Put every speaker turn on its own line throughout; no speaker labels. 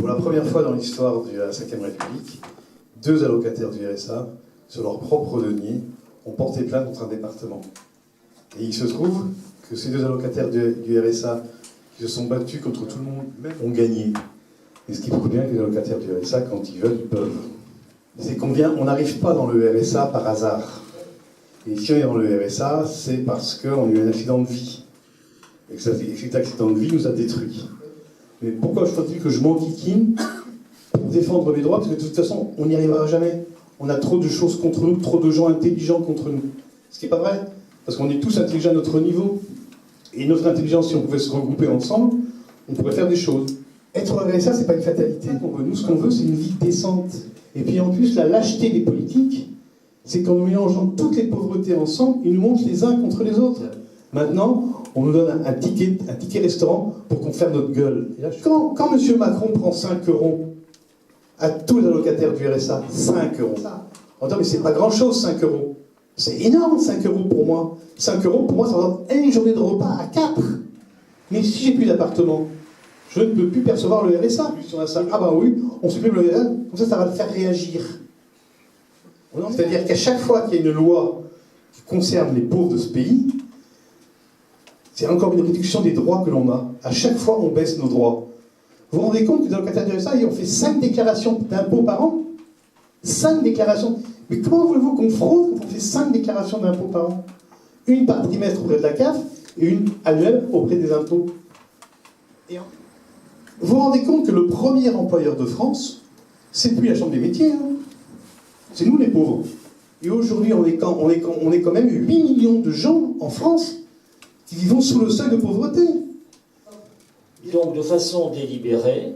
Pour la première fois dans l'histoire de la Ve République, 2 allocataires du RSA, sur leur propre denier, ont porté plainte contre un département. Et il se trouve que ces 2 allocataires du RSA qui se sont battus contre tout le monde ont gagné. Et ce qui prouve bien que les allocataires du RSA, quand ils veulent, ils peuvent. C'est qu'on n'arrive pas dans le RSA par hasard. Et si on est dans le RSA, c'est parce qu'on a eu un accident de vie. Et que cet accident de vie nous a détruits. Mais pourquoi je dis que je m'enquiquine pour défendre les droits? Parce que de toute façon, on n'y arrivera jamais. On a trop de choses contre nous, trop de gens intelligents contre nous. Ce qui n'est pas vrai, parce qu'on est tous intelligents à notre niveau. Et notre intelligence, si on pouvait se regrouper ensemble, on pourrait faire des choses. Être au RSA, c'est pas une fatalité. Nous, ce qu'on veut, c'est une vie décente. Et puis en plus, la lâcheté des politiques, c'est qu'en nous mélangeant toutes les pauvretés ensemble, ils nous montent les uns contre les autres. Maintenant, on nous donne un ticket restaurant pour qu'on ferme notre gueule. Et là, quand M. Macron prend 5 euros à tous les allocataires du RSA, 5 euros. On dit, mais c'est pas grand-chose, 5 euros. C'est énorme, 5 euros pour moi. 5 euros, pour moi, ça va donner une journée de repas à 4. Mais si j'ai plus d'appartement, je ne peux plus percevoir le RSA. Ah bah oui, on supprime le RSA, comme ça va le faire réagir. C'est-à-dire qu'à chaque fois qu'il y a une loi qui concerne les pauvres de ce pays, c'est encore une réduction des droits que l'on a. À chaque fois, on baisse nos droits. Vous vous rendez compte que dans le allocataires du RSA, on fait 5 déclarations d'impôts par an? 5 déclarations. Mais comment voulez-vous qu'on fraude quand on fait 5 déclarations d'impôts par an? Une par trimestre auprès de la CAF et une annuelle auprès des impôts. Vous vous rendez compte que le premier employeur de France, c'est plus la Chambre des métiers, hein. C'est nous les pauvres. Et aujourd'hui, on est quand même 8 millions de gens en France qui vivent sous le seuil de pauvreté.
Donc, de façon délibérée,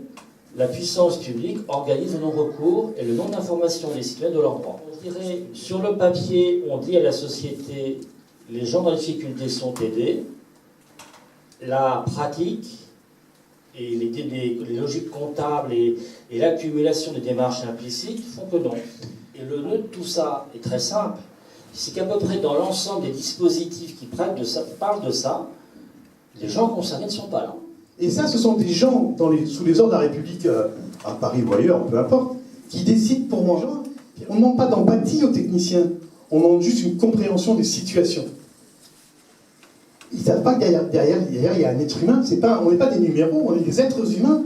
la puissance publique organise le non-recours et le non-information des citoyens de leurs droits. On dirait, sur le papier, on dit à la société, les gens dans les difficultés sont aidés. La pratique et les logiques comptables et l'accumulation des démarches implicites font que non. Et le nœud de tout ça est très simple. C'est qu'à peu près dans l'ensemble des dispositifs qui parlent de ça, les gens concernés ne sont pas là.
Et ça, ce sont des gens sous les ordres de la République, à Paris ou ailleurs, peu importe, qui décident pour moi. On ne demande pas d'empathie aux techniciens, on demande juste une compréhension des situations. Ils ne savent pas que derrière, il y a un être humain. On n'est pas des numéros, on est des êtres humains.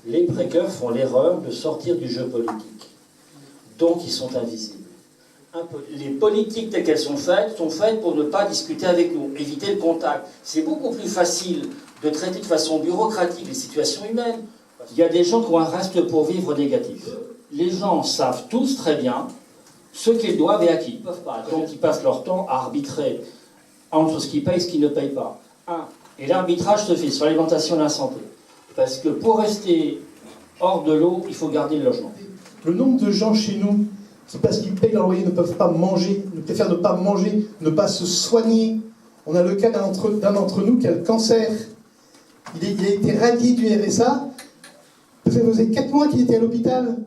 Les précaires font l'erreur de sortir du jeu politique. Donc ils sont invisibles. Les politiques telles qu'elles sont faites pour ne pas discuter avec nous, éviter le contact. C'est beaucoup plus facile de traiter de façon bureaucratique les situations humaines. Il y a des gens qui ont un reste pour vivre négatif. Les gens savent tous très bien ce qu'ils doivent et à qui ils ne peuvent pas. Donc ils passent leur temps à arbitrer entre ce qu'ils payent et ce qu'ils ne payent pas. Et l'arbitrage se fait sur l'alimentation et la santé. Parce que pour rester hors de l'eau, il faut garder le logement.
Le nombre de gens chez nous qui, parce qu'ils payent leur loyer, ne peuvent pas manger, ne préfèrent ne pas manger, ne pas se soigner. On a le cas d'un d'entre nous qui a le cancer. Il a été radié du RSA. Ça faisait 4 mois qu'il était à l'hôpital.